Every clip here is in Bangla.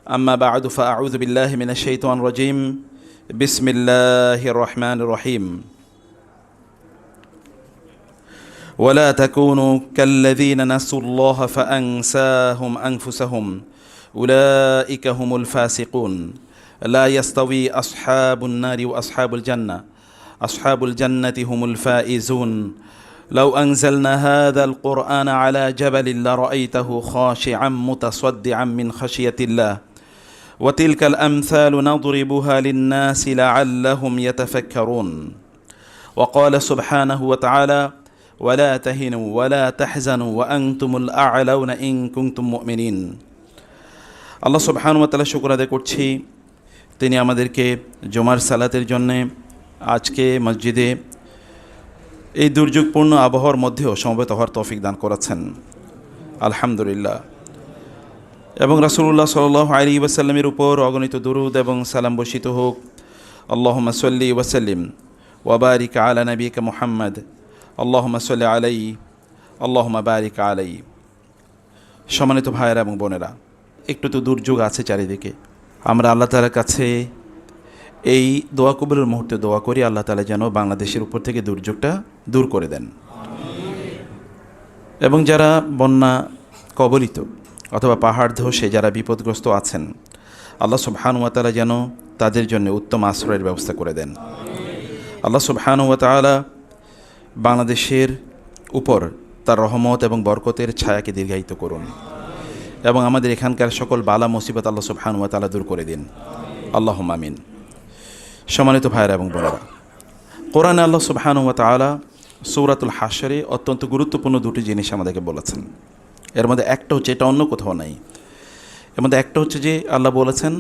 أما بعد فأعوذ بالله من الشيطان الرجيم بسم الله الرحمن الرحيم ولا تكونوا كالذين نسوا الله فأنساهم أنفسهم أولئك هم الفاسقون لا يستوي أصحاب النار وأصحاب الجنة أصحاب الجنة هم الفائزون لو أنزلنا هذا القرآن على جبل لرأيته خاشعا متصدعا من خشية الله وتلك الأمثال نضربها للناس لعلهم يتفكرون وقال سبحانه وتعالى ولا تهنوا ولا تحزنوا وأنتم الأعلون إن كنتم مؤمنين আল্লাহ সুবহানাহু ওয়া তাআলা শুকর আদায় করছি তিনি আমাদেরকে জুমার সালাতের জন্য আজকে মসজিদে এই দুর্যোগপূর্ণ আবহাওয়ার মধ্যেও সমবেত হওয়ার তৌফিক দান করেছেন আলহামদুলিল্লাহ। এবং রাসূলুল্লাহ সাল্লাল্লাহু আলাইহি ওয়াসাল্লামের উপর অগণিত দুরূদ এবং সালাম বর্ষিত হোক। আল্লাহুম্মা সাল্লি ওয়া সাল্লিম ওয়া বারিক আলা নবিয়িকা মুহাম্মদ আল্লাহুম্মা সাল্লি আলাইহি আল্লাহুম্মা বারিক আলাইহি। সম্মানিত ভাইয়েরা এবং বোনেরা, একটু তো দুর্যোগ আছে চারিদিকে। আমরা আল্লাহ তাআলার কাছে এই দোয়া কবুলের মুহূর্তে দোয়া করি আল্লাহ তাআলা যেন বাংলাদেশের উপর থেকে দুর্যোগটা দূর করে দেন এবং যারা বন্যা কবলিত অথবা পাহাড় ধসে যারা বিপদগ্রস্ত আছেন আল্লাহ সুবহানাহু ওয়া তাআলা যেন তাদের জন্য উত্তম আশ্রয়ের ব্যবস্থা করে দেন। আল্লাহ সুবহানাহু ওয়া তাআলা বাংলাদেশের উপর তার রহমত এবং বরকতের ছায়াকে দীর্ঘায়িত করুন এবং আমাদের এখানকার সকল বালা মুসিবত আল্লাহ সুবহানাহু ওয়া তাআলা দূর করে দিন, আল্লাহুম্মা আমিন। সম্মানিত ভাইয়েরা এবং বোনেরা, কোরআনে আল্লাহ সুবহানাহু ওয়া তাআলা সূরাতুল হাশরে অত্যন্ত গুরুত্বপূর্ণ দুটি জিনিস আমাদেরকে বলেছেন। এর মধ্যে একটা হচ্ছে, এটা অন্য কোথাও নাই, এর মধ্যে একটা হচ্ছে যে আল্লাহ বলেছেন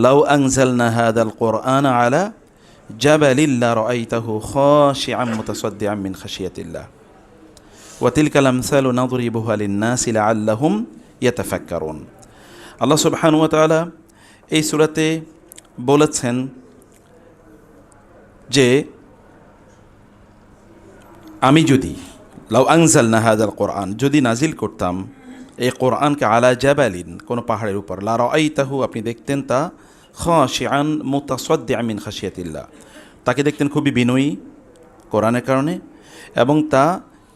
লাউ আনজালনা হাদাল কোরআন আলা জাবালিন লারাআইতাহু খাশিআন মুতাসাদ্দিআন মিন খাশিয়াতিল্লাহ ওয়া তিলকাল আমসালু নাদরিবুহা লিন-নাসি লাআল্লাহুম ইয়াতাফাক্কারুন। আল্লাহ সুবহানাহু ওয়া তাআলা এই সূরাতে বলেছেন যে আমি যদি লাউ আনজালনা হাদাল কোরআন, যদি নাজিল করতাম এই কোরআনকে আলা জাবালিন, কোনো পাহাড়ের উপর, লারাআইতাহু, আপনি দেখতেন তা খাশিআন মুতাসাদ্দিআন মিন খাশিয়াতিল্লাহ, তাকে দেখতেন খুবই বিনয়ী কোরআনের কারণে এবং তা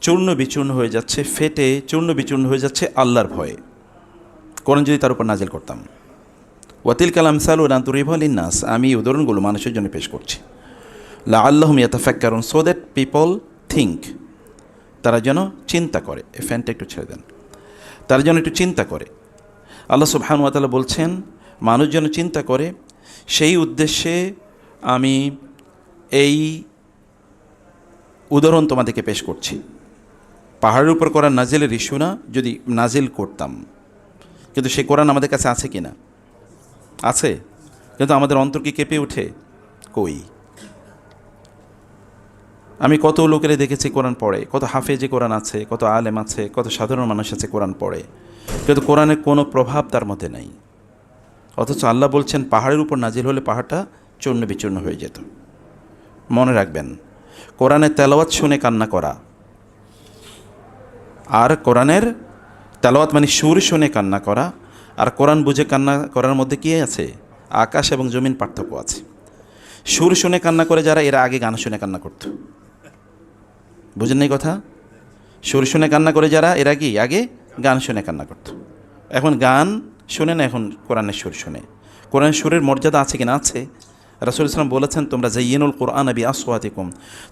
চূর্ণ বিচূর্ণ হয়ে যাচ্ছে, ফেটে চূর্ণ বিচূর্ণ হয়ে যাচ্ছে আল্লাহর ভয়ে। কোরআন যদি তার উপর নাজিল করতাম। ওয়া তিলকাল আমসালু নাদরিবুহা লিন-নাস, আমি উদাহরণগুলো মানুষের জন্য পেশ করছি, লাআল্লাহুম ইয়াতাফাক্কারুন, সো দ্যাট পিপল থিঙ্ক, তারা যেন চিন্তা করে। এই ফ্যানটা একটু ছেড়ে দেন। তারা যেন একটু চিন্তা করে। আল্লাহ সুবহানাহু ওয়া তাআলা বলছেন মানুষ যেন চিন্তা করে, সেই উদ্দেশ্যে আমি এই উদাহরণ তোমাদেরকে পেশ করছি। পাহাড়ের উপর কোরআন নাজিলের ইস্যু না, যদি নাজিল করতাম, কিন্তু সেই কোরআন আমাদের কাছে আছে কি না? আছে, কিন্তু আমাদের অন্তর কি কেঁপে ওঠে? কই? আমি কত লোকেরা দেখেছি কোরআন পড়ে, কত হাফেজে কোরআন আছে, কত আলেম আছে, কত সাধারণ মানুষ আছে কোরআন পড়ে, কিন্তু কোরআনের কোনো প্রভাব তার মধ্যে নাই। অথচ আল্লাহ বলছেন পাহাড়ের উপর নাজিল হলে পাহাড়টা চূর্ণ বিচূর্ণ হয়ে যেত। মনে রাখবেন, কোরআনের তেলাওয়াত শুনে কান্না করা আর কোরআনের তেলাওয়াত মানে সুর শুনে কান্না করা আর কোরআন বুঝে কান্না করার মধ্যে কী আছে? আকাশ এবং জমিন পার্থক্য আছে। সুর শুনে কান্না করে যারা, এরা আগে গান শুনে কান্না করত। বুঝেন এই কথা? সুর শুনে কান্না করে যারা, এরা কি আগে গান শুনে কান্না করত। এখন গান শুনে না, এখন কোরআনের সুর শুনে। কোরআনের সুরের মর্যাদা আছে কিনা? আছে। রাসূল সাল্লাল্লাহু বলেছেন তোমরা যায়্যিনুল কোরআন বিআসওয়াতিকুম,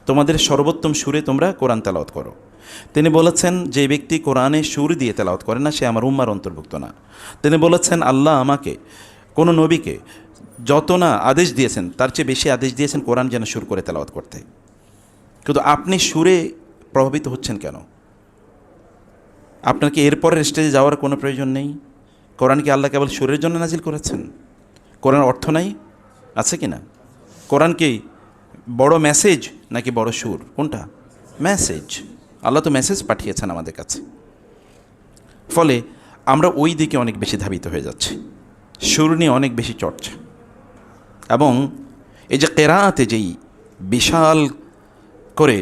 তোমাদের সর্বোত্তম সুরে তোমরা কোরআন তেলাওয়াত করো। তিনি বলেছেন যে ব্যক্তি কোরআনে সুর দিয়ে তেলাওয়াত করে না সে আমার উম্মার অন্তর্ভুক্ত না। তিনি বলেছেন আল্লাহ আমাকে, কোনো নবীকে যত না আদেশ দিয়েছেন তার চেয়ে বেশি আদেশ দিয়েছেন কোরআন যেন সুর করে তেলাওয়াত করতে। কিন্তু আপনি সুরে প্রভাবিত হচ্ছেন কেন? আপনার কি এরপরের স্টেজে যাওয়ার কোনো প্রয়োজন নেই? কোরআন কি আল্লাহ কেবল সুরের জন্য নাজিল করেছেন? কোরআনের অর্থ নাই? আছে কি না? কোরআন কি বড় মেসেজ নাকি বড় সুর? কোনটা? মেসেজ। আল্লাহ তো মেসেজ পাঠিয়েছেন আমাদের কাছে। ফলে আমরা ওই দিকে অনেক বেশি ধাবিত হয়ে যাচ্ছি, সুর নিয়ে অনেক বেশি চর্চা। এবং এই যে কেরাআতে যেই বিশাল করে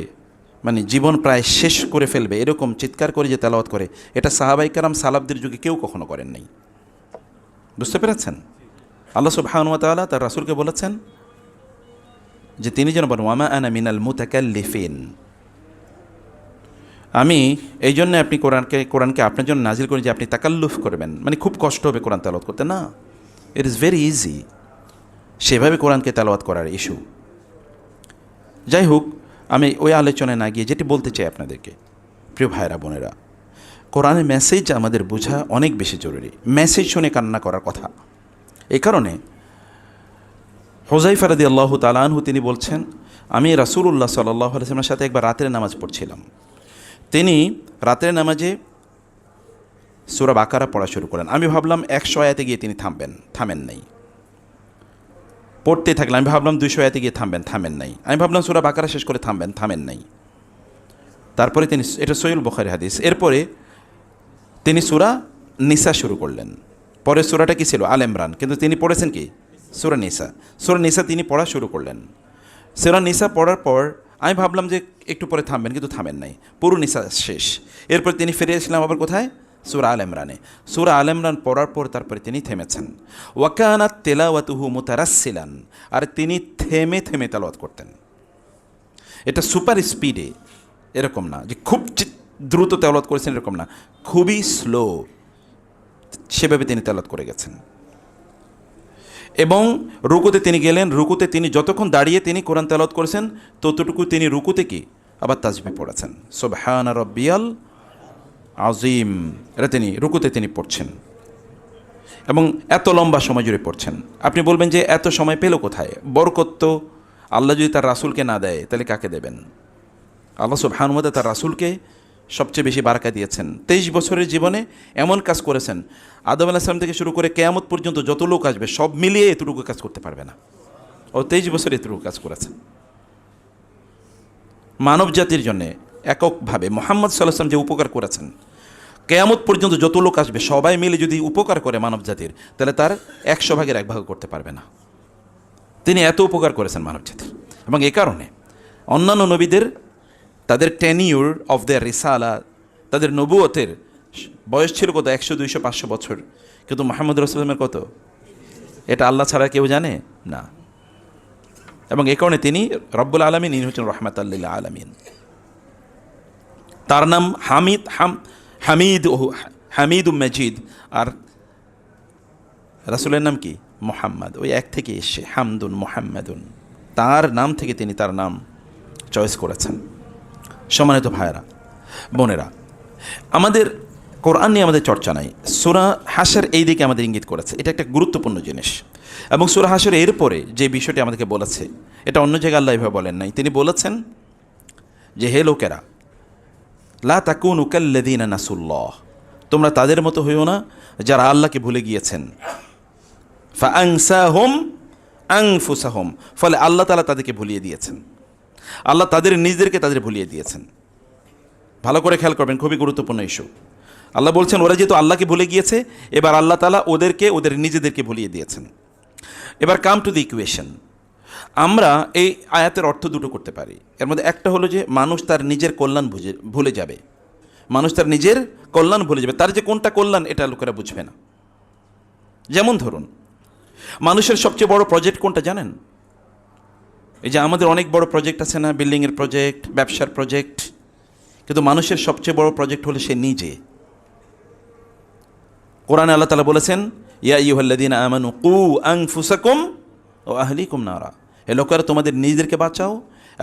মানে জীবন প্রায় শেষ করে ফেলবে এরকম চিৎকার করে যে তেলাওয়াত করে, এটা সাহাবায়ে কেরাম সালাফদের যুগে কেউ কখনো করেন নাই। বুঝতে পেরেছেন? আল্লাহ সুবহানাহু ওয়া তাআলা তার রাসূলকে বলেছেন যে তিনি যেন বলেন ওয়ামা আনা মিনাল মুতাকাল্লিফিন, আমি এই জন্য আপনি কোরআনকে আপনার জন্য নাজিল করি যে আপনি তাকাল্লুফ করবেন, মানে খুব কষ্ট হবে কোরআন তেলাওয়াত করতে। না, ইট ইজ ভেরি ইজি সেভাবে কোরআনকে তেলাওয়াত করার ইস্যু। যাই হোক, আমি ওই আলোচনায় না গিয়ে যেটি বলতে চাই আপনাদেরকে, প্রিয় ভাইরা বোনেরা, কোরআনের মেসেজ আমাদের বোঝা অনেক বেশি জরুরি। মেসেজ শুনে কান্না করার কথা। এই কারণে হুযায়ফা রাদিয়াল্লাহু তাআলা আনহু তিনি বলছেন, আমি রাসূলুল্লাহ সাল্লাল্লাহু আলাইহি ওয়াসাল্লামের সাথে একবার রাতের নামাজ পড়ছিলাম। তিনি রাতের নামাজে সূরা বাকারা পড়া শুরু করেন। আমি ভাবলাম 100 আয়াতে গিয়ে তিনি থামেন নাই। পড়তে থাকলেন। আমি ভাবলাম 200 আয়াতে গিয়ে থামেন নাই। আমি ভাবলাম সূরা বাকারা শেষ করে থামেন নাই। তারপরে তিনি, এটা সহিহ বুখারী হাদিস, এরপরে তিনি সূরা নিসা শুরু করলেন। পরে সূরাটা কি ছিল? আল ইমরান, কিন্তু তিনি পড়েছেন কি? সূরা নিসা। সূরা নিসা তিনি পড়া শুরু করলেন। সূরা নিসা পড়ার পর আমি ভাবলাম যে একটু পরে থামবেন, কিন্তু থামেন নাই, পুরো নিসা শেষ। এরপর তিনি ফিরে এসেছিলাম আবার কোথায়? সূরা আল ইমরানে। সূরা আল ইমরান পড়ার পর তারপরে তিনি থেমেছেন। ওয়া কানাত তিলাওয়াতুহু মুতারাসসিলান, আর তিনি থেমে থেমে তেলাওয়াত করতেন। এটা সুপার স্পিডে এরকম না যে খুব দ্রুত তেলাওয়াত করেছেন, এরকম না, খুবই স্লো, সেভাবে তিনি তেলাওয়াত করে গেছেন। এবং রুকুতে তিনি গেলেন। রুকুতে তিনি যতক্ষণ দাঁড়িয়ে তিনি কোরআন তেলাওয়াত করেছেন, ততটুকু তিনি রুকুতে কি আবার তাসবিহ পড়েছেন, সুবহান রাব্বিয়াল আযীম, এটা তিনি রুকুতে তিনি পড়ছেন। এবং এত লম্বা সময় জুড়ে পড়ছেন। আপনি বলবেন যে এত সময় পেল কোথায়? বরকত তো আল্লাহ যদি তার রাসূলকে না দেয় তাহলে কাকে দেবেন? আল্লাহ সুবহানাহু ওয়া তাআলা তার রাসূলকে সবচেয়ে বেশি বারাকা দিয়েছেন। 23 বছরের জীবনে এমন কাজ করেছেন, আদম আলাইহিস সালাম থেকে শুরু করে কিয়ামত পর্যন্ত যত লোক আসবে সব মিলিয়ে এতটুকু কাজ করতে পারবে না। ও 23 বছরে এতটুকু কাজ করেছেন মানব জাতির জন্যে এককভাবে। মুহাম্মদ সাল্লাল্লাহু আলাইহি ওয়াসাল্লাম যে উপকার করেছেন, কিয়ামত পর্যন্ত যত লোক আসবে সবাই মিলে যদি উপকার করে মানব জাতির, তাহলে তার 100 ভাগের 1 ভাগ করতে পারবে না। তিনি এত উপকার করেছেন মানব জাতির। এবং এই কারণে অন্যান্য নবীদের তাদের টেনিউর অফ দেয়ার রিসালা, তাদের নবুয়তের বয়স ছিল কত? 100, 200, 500 বছর। কিন্তু মুহাম্মদ রাসূলের কত? এটা আল্লাহ ছাড়া কেউ জানে না। এবং এই কারণে তিনি রব্বুল আলামিন, ইনি হচ্ছেন রাহমাতাল লিল আলামিন। তার নাম হামিদ মাজিদ, আর রাসূলের নাম কি? মুহাম্মদ। ওই এক থেকে এসে হামদুন মুহাম্মাদুন, তার নাম থেকে তিনি তার নাম চয়েস করেছেন। সম্মানিত ভাইয়েরা বোনেরা, আমাদের কোরআন নিয়ে আমাদের চর্চা নাই। সূরা হাশর এই দিকে আমাদের ইঙ্গিত করেছে, এটা একটা গুরুত্বপূর্ণ জিনিস। এবং সূরা হাশর এরপরে যে বিষয়টি আমাদেরকে বলেছে, এটা অন্য জায়গায় আল্লাহ এভাবে বলেন নাই। তিনি বলেছেন যে হে লোকেরা, লা তাকুনু কাল্লাযীনা নাসুল্লাহ, তোমরা তাদের মতো হইও না যারা আল্লাহকে ভুলে গিয়েছেন। ফাআনসাহুম আনফুসাহুম, ফলে আল্লাহ তাআলা তাদেরকে ভুলিয়ে দিয়েছেন। আল্লাহ নিজেদেরকে ভুলিয়ে দিয়েছেন। ভালো করে খেয়াল করবেন, খুবই গুরুত্বপূর্ণ ইস্যু। আল্লাহ বলছেন ওরা যেহেতু আল্লাহকে ভুলে গিয়েছে, এবার আল্লাহ তাআলা ওদের নিজেদেরকে ভুলিয়ে দিয়েছেন। এবার কাম টু দি ইকুয়েশন। আমরা এই আয়াতের অর্থ দুটো করতে পারি। এর মধ্যে একটা হলো যে মানুষ তার নিজের কল্যাণ ভুলে যাবে। মানুষ তার নিজের কল্যাণ ভুলে যাবে, তার যে কোনটা কল্যাণ এটা লোকেরা বুঝবে না। যেমন ধরুন, মানুষের সবচেয়ে বড় প্রজেক্ট কোনটা জানেন? এই যে আমাদের অনেক বড় প্রজেক্ট আছে না, বিল্ডিংয়ের প্রজেক্ট, ব্যবসার প্রজেক্ট, কিন্তু মানুষের সবচেয়ে বড় প্রজেক্ট হলো সে নিজে। কোরআনে আল্লাহ তাআলা বলেছেন, ইয়া আইয়ুহাল্লাযীনা আমানু কু আনফুসাকুম ওয়া আহলিকুম নারা, হে লোকেরা তোমাদের নিজেদেরকে বাঁচাও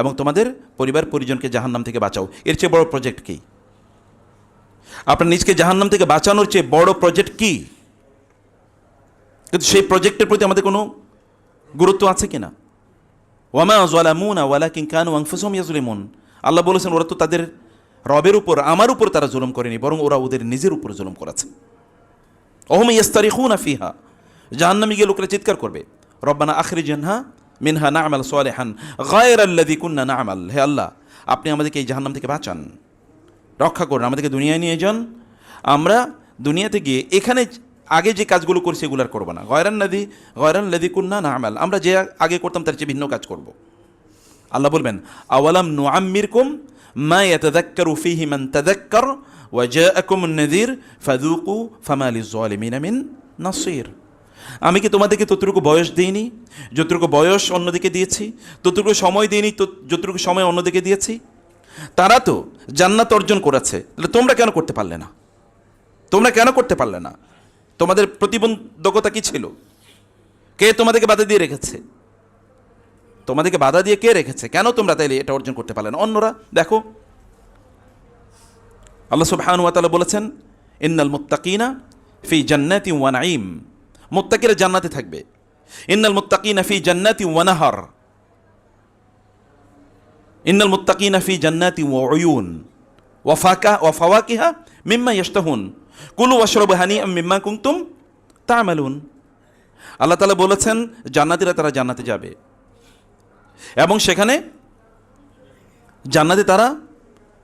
এবং তোমাদের পরিবার পরিজনকে জাহান্নাম থেকে বাঁচাও। এর চেয়ে বড় প্রজেক্ট কি? আপনার নিজকে জাহান্নাম থেকে বাঁচানোর চেয়ে বড় প্রজেক্ট কি? কিন্তু সেই প্রজেক্টের প্রতি আমাদের কোনো গুরুত্ব আছে কিনা? ওয়ামা যালামুনা ওয়ালাকিন কানু আনফুসাহুম ইয়াজলিমুন, আল্লাহ বলেছেন ওরা তো তাদের রবের উপর, আমার উপর তারা জুলুম করেনি, বরং ওরা ওদের নিজের উপর জুলুম করেছে। ওহুম ইয়াস্তারিখুনা ফিহা, জাহান্নামে গিয়ে লোকেরা চিৎকার করবে, রব্বানা আখরিজনা মিনহা না'মাল সালিহান গায়রাল্লাযী কুননা না'মাল, হে আল্লাহ আপনি আমাদেরকে এই জাহান্নাম থেকে বাঁচান, রক্ষা করুন, আমাদেরকে দুনিয়ায় নিয়ে যান, আমরা দুনিয়াতে গিয়ে এখানে আগে যে কাজগুলো করছি এগুলো আর করবো না। গায়রাল্লাযী কুননা না'মাল, আমরা যে আগে করতাম তার চেয়ে ভিন্ন কাজ করব। আল্লাহ বলবেন আওয়ালাম নুআম্মিরকুম মা ইয়াতাযাক্কারু ফীহি মান তাযাক্কার ওয়া জাআকুমুন নাযীর ফাযূকু ফামা লিয-যালিমিনা মিন নাসীর, আমি কি তোমাদেরকে ততটুকু বয়স দিইনি? যতটুকু বয়স অন্যদিকে দিয়েছি, ততটুকু সময় দিইনি, যতটুকু সময় অন্যদিকে দিয়েছি? তারা তো জান্নাত অর্জন করেছে, তাহলে তোমরা কেন করতে পারলে না? তোমরা কেন করতে পারলে না? তোমাদের প্রতিবন্ধকতা কি ছিল? কে তোমাদেরকে বাধা দিয়ে রেখেছে? তোমাদেরকে বাধা দিয়ে কে রেখেছে? কেন তোমরা তাইলে এটা অর্জন করতে পারলে না? অন্যরা দেখো, আল্লাহ সুবহানাহু ওয়া তাআলা বলেছেন, ইন্নাল মুত্তাকিনা ফি জান্নাতিন ওয়া নাঈম। মুত্তাকিরা জান্নাতে থাকবে। ইন্নাল মুত্তাকিনা ফি জান্নাতিন ওয়া নাহার। ইন্নাল মুত্তাকিনা ফি জান্নাতিন ওয়া উয়ুন ওয়া ফাওয়াকিহা মিম্মা ইয়াশতাহুন কুলু ওয়াশরাবু হানিআম মিম্মা কুনতুম তা'মালুন। আল্লাহ তাআলা বলেছেন জান্নাতীরা তারা জান্নাতে যাবে এবং সেখানে জান্নাতে তারা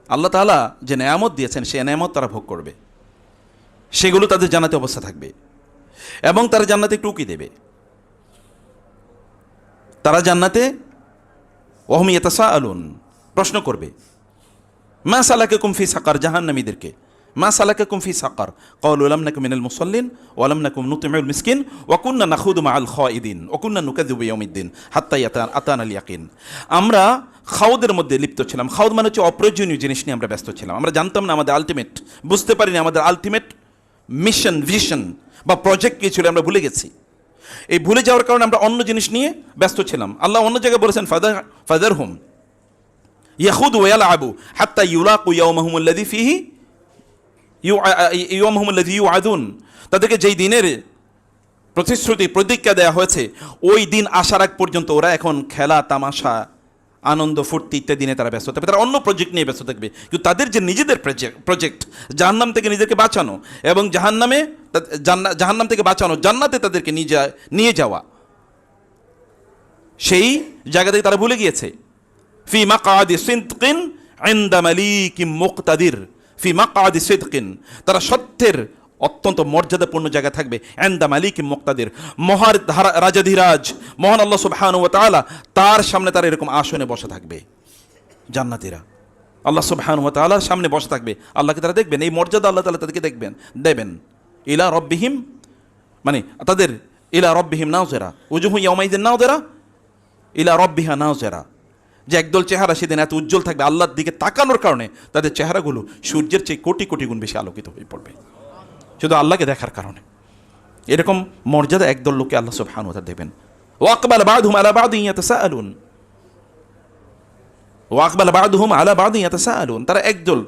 আল্লাহ তাআলা যে নেয়ামত দিয়েছেন সেই নেয়ামত তারা ভোগ করবে, সেগুলো তাদের জান্নাতে অবস্থা থাকবে এবং তারা জান্নাতে একটু উকি দেবে। তারা জান্নাতে ওয়াহুম ইয়াতাসাআলুন, প্রশ্ন করবে, মা সালাকাকুম ফি সাকার, জাহান্নামীদেরকে, মা সালাকাকুম ফি সাকার ক্বালু লাম নাকু মিনাল মুসাল্লিন ওয়া লাম নাকু নুতঈমুল মিসকিন ওয়া কুন্না নাখুদু মাআল খায়িদিন ওয়া কুন্না নুকাযযিবু বিয়াউমিদ্দিন হাত্তা আতানাল ইয়াকিন। আমরা খাউদের মধ্যে লিপ্ত ছিলাম। খাউদ মানে হচ্ছে অপ্রয়োজনীয় জিনিস নিয়ে আমরা ব্যস্ত ছিলাম। আমরা জানতাম না আমাদের আলটিমেট, বুঝতে পারিনি আমাদের আলটিমেট মিশন, ভিশন বা প্রজেক্ট কী ছিল, আমরা ভুলে গেছি। এই ভুলে যাওয়ার কারণে আমরা অন্য জিনিস নিয়ে ব্যস্ত ছিলাম। আল্লাহ অন্য জায়গায় বলেছেন, ফাদারহুম ইয়াখুদু ওয়া ইয়ালআবু হাত্তা ইউলাকু ইয়াওমাহুমুল্লাযী ফীহি ইউআদুন। তাদেরকে যেই দিনের প্রতিশ্রুতি প্রতিজ্ঞা দেওয়া হয়েছে ওই দিন আসার আগ পর্যন্ত ওরা এখন খেলা তামাশা আনন্দ ফুর্তি ইত্যাদি দিনে তারা ব্যস্ত থাকবে, তারা অন্য প্রজেক্ট নিয়ে ব্যস্ত থাকবে। কিন্তু তাদের যে নিজেদের প্রজেক্ট জাহান্নাম থেকে নিজেদেরকে বাঁচানো এবং জাহান্নাম থেকে বাঁচানো, জান্নাতে তাদেরকে নিয়ে যাওয়া, সেই জায়গা থেকে তারা ভুলে গিয়েছে। ফি মাকআদি সিদকিন ইনদা মালিকিম মুকতাদির। ফি মাকআদি সিদকিন, তারা সত্যের অত্যন্ত মর্যাদাপূর্ণ জায়গা থাকবে। ইনদা মালিকিম মুকতাদির, মহার রাজাধিরাজ মহান আল্লাহ সুবহানাহু ওয়া তাআলা, তার সামনে তারা এরকম আসনে বসে থাকবে। জান্নাতীরা আল্লাহ সুবহানাহু ওয়া তাআলার সামনে বসে থাকবে, আল্লাহকে তারা দেখবেন। এই মর্যাদা আল্লাহ তাআলা তাদেরকে দেবেন। ইলা রব্বিহিম, মানে তাদের ইলা রব্বিহিম নাযিরা, উজুহু ইয়াওমাইযিন নাযিরা ইলা রব্বিহা নাযিরা, যে একদল চেহারা সেদিন এত উজ্জ্বল থাকবে আল্লাহর দিকে তাকানোর কারণে তাদের চেহারাগুলো সূর্যের চেয়ে কোটি কোটি গুণ বেশি আলোকিত হয়ে পড়বে, শুধু আল্লাহকে দেখার কারণে। এরকম মর্যাদা একদল লোককে আল্লাহ সুবহানাহু ওয়া তাআলা দেবেন। ওয়া আকবালা বা'দুহুম আলা বা'দিন ইয়াতাসাআলুন, ওয়া আকবালা বা'দুহুম আলা বা'দিন ইয়াতাসাআলুন, তারা একদল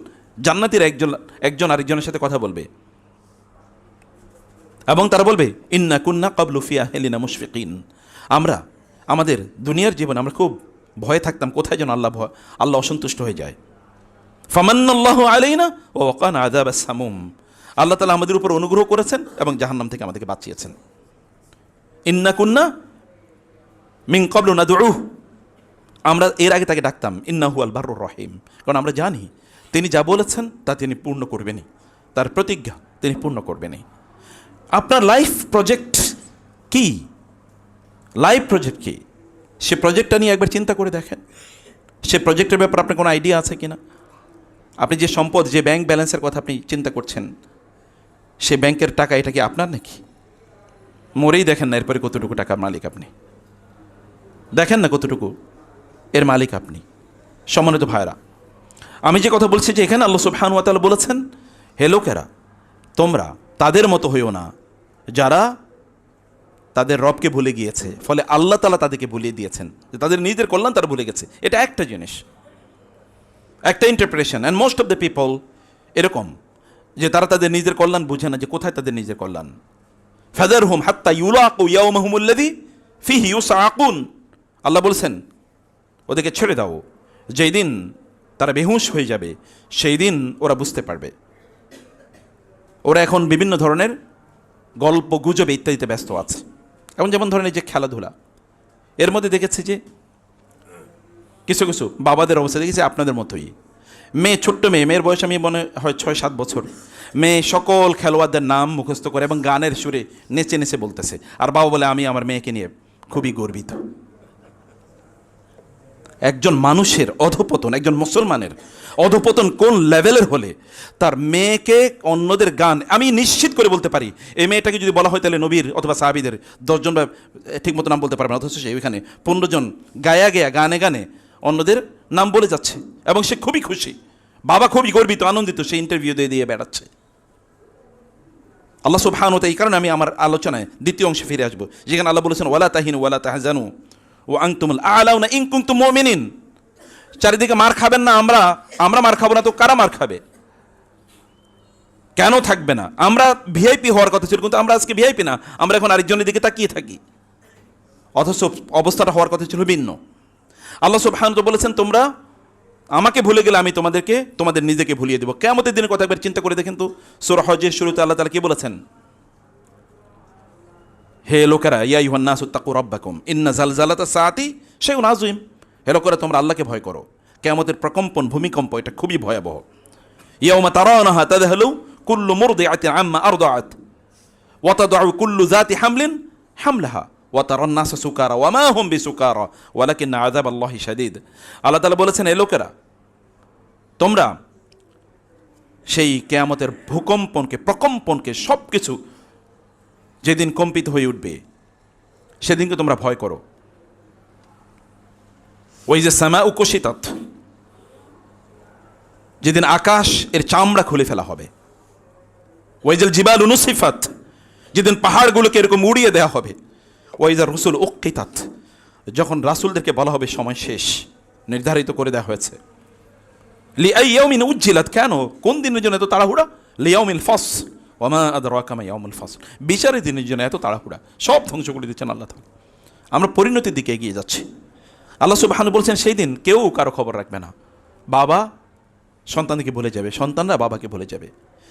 জান্নাতীরা একজন আরেকজনের সাথে কথা বলবে এবং তারা বলবে, ইন্না কুন্না ক্বাবলু ফি আহলিনা মুশফিকিন, আমরা আমাদের দুনিয়ার জীবনে আমরা খুব ভয়ে থাকতাম, কোথায় যেন আল্লাহ অসন্তুষ্ট হয়ে যায়। ফামান্নাল্লাহু আলাইনা ওয়া ওয়াকানা আযাবাস সামুম, আল্লাহ তাআলা আমাদের উপর অনুগ্রহ করেছেন এবং জাহান্নাম থেকে আমাদেরকে বাঁচিয়েছেন। ইন্না কুন্না মিন ক্বাবলু নাদউহু, আমরা এর আগে তাকে ডাকতাম ইন্নাহু আল বাররুর রহিম, কারণ আমরা জানি তিনি যা বলেছেন তা তিনি পূর্ণ করবেনই, তার প্রতিজ্ঞা তিনি পূর্ণ করবেনই। আপনার লাইফ প্রজেক্ট কি? লাইফ প্রজেক্ট কি? সে প্রজেক্টটা নিয়ে একবার চিন্তা করে দেখেন। সে প্রজেক্টের ব্যাপারে আপনার কোনো আইডিয়া আছে কিনা? আপনি যে সম্পদ, যে ব্যাংক ব্যালেন্সের কথা আপনি চিন্তা করছেন, সে ব্যাংকের টাকা এটা কি আপনার নাকি? মরেই দেখেন না এরপরে কতটুকু টাকার মালিক আপনি, দেখেন না কতটুকু এর মালিক আপনি। সম্মানিত ভাইরা, আমি যে কথা বলছি যে এখানে আল্লাহ সুবহানাহু ওয়া তাআলা বলেছেন, হে লোকেরা, তোমরা তাদের মতো হইও না যারা তাদের রবকে ভুলে গিয়েছে, ফলে আল্লাহ তাআলা তাদেরকে ভুলিয়ে দিয়েছেন, যে তাদের নিজের কল্যাণ তারা ভুলে গেছে। এটা একটা জিনিস, একটা interpretation. And most of the people এরকম যে তারা তাদের নিজের কল্যাণ বুঝে না, যে কোথায় তাদের নিজের কল্যাণ। ফাযারহুম হাত্তা ইউলাকু ইয়াওমাহুমুল্লাযী ফীহি ইউসআকুন, আল্লাহ বলছেন ওদেরকে ছেড়ে দাও, যেই দিন তারা বেহুশ হয়ে যাবে সেই দিন ওরা বুঝতে পারবে। ওরা এখন বিভিন্ন ধরনের গল্প গুজবে ইত্যাদিতে ব্যস্ত আছে। এখন যেমন ধরেন এই যে খেলাধুলা, এর মধ্যে দেখেছি যে কিছু কিছু বাবাদের অবস্থা দেখেছি আপনাদের মতোই। মেয়ে, ছোট্ট মেয়ের বয়স আমি মনে হয় 6-7 বছর, মেয়ে সকল খেলোয়াড়দের নাম মুখস্থ করে এবং গানের সুরে নেচে নেচে বলতেছে, আর বাবা বলে আমি আমার মেয়েকে নিয়ে খুবই গর্বিত। একজন মানুষের অধঃপতন, একজন মুসলমানের অধঃপতন কোন লেভেলের হলে তার মেয়েকে অন্যদের গান, আমি নিশ্চিত করে বলতে পারি এই মেয়েটাকে যদি বলা হয় তাহলে নবীর অথবা সাহাবীদের 10 জন ঠিক মতো নাম বলতে পারবে না, অথচ সে ওইখানে 15 জন গায়া গানে গানে অন্যদের নাম বলে যাচ্ছে এবং সে খুবই খুশি, বাবা খুবই গর্বিত আনন্দিত, সে ইন্টারভিউ দিয়ে বেড়াচ্ছে। আল্লাহ সুবহানাহু ওয়া তাআলা, এই কারণে আমি আমার আলোচনায় দ্বিতীয় অংশে ফিরে আসবো, যেখানে আল্লাহ বলেছেন ওয়ালা তাহিনু ওয়ালা তাহজানু ওয়া আনতুমুল আ'লাউনা ইন কুনতুম মুমিনিন। চারিদিকে মার খাবেন না, আমরা মার খাবো না তো কারা মার খাবে? কেন থাকবে না? আমরা ভিআইপি হওয়ার কথা ছিল, কিন্তু আমরা আজকে ভিআইপি না, আমরা এখন আরেকজনের দিকে তাকিয়ে থাকি, অথচ অবস্থাটা হওয়ার কথা ছিল ভিন্ন। আল্লাহ সুবহানাহু ওয়া তাআলা বলেছেন তোমরা আমাকে ভুলে গেলে আমি তোমাদের নিজেকে ভুলিয়ে দেবো। কিয়ামতের দিনের কথা একবার চিন্তা করে দেখেন তো, সূরা হজের শুরুতে আল্লাহ তাআলা কি বলেছেন? হে লোকেরা, ইয়া আইয়ুহান নাসু তাকু রাব্বাকুম ইন্না জালজালাতা সাআতি শাইউন আযীম। হে লোকেরা, তোমরা আল্লাহকে ভয় করো, কিয়ামতের প্রকম্পন, ভূমিকম্প এটা খুবই ভয়াবহ। ইয়াউমা তারাউনাহা তাযহালু কুল্লু মুরদিআতিন আম্মা আরদাআত ওয়া তাদউ কুল্লু যাতি হামলিন হামলাহা ওয়া তারান নাসা সুকারা ওয়া মা হুম বিসুকারা ওয়ালাকিন্না আযাবাল্লাহি শাদীদ। আল্লাহ তাআলা বলেছেন, হে লোকেরা, তোমরা সেই কিয়ামতের ভূকম্পনকে, প্রকম্পনকে, সব কিছু যেদিন কম্পিত হয়ে উঠবে সেদিনকে তোমরা ভয় করো। ওই যে সামাউ কুশিতাত, যেদিন আকাশ এর চামড়া খুলে ফেলা হবে। ওই যে জিবালু নুসিফাত, যেদিন পাহাড়গুলোকে এরকম উড়িয়ে দেওয়া হবে। ওই যে রসুল উক্কিতাত, যখন রাসূলদেরকে বলা হবে সময় শেষ, নির্ধারিত করে দেওয়া হয়েছে। লিআইয়াউমিন উজ্জিলাত, কেন, কোন দিনের জন্য এত তাড়াহুড়া? লিয়াউমিল ফাসল ওয়া মা আদরাকা মা ইয়াউমুল ফাসল, বিচারের দিনের জন্য এত তাড়াহুড়া, সব ধ্বংস করে দিচ্ছেন আল্লাহ তাআলা। আমরা পরিণতির দিকে এগিয়ে যাচ্ছি। আল্লাহ সুবহানাহু বলছেন সেই দিন কেউ কারো খবর রাখবে না। বাবা সন্তানকে ভুলে যাবে, সন্তানরা বাবাকে ভুলে যাবে।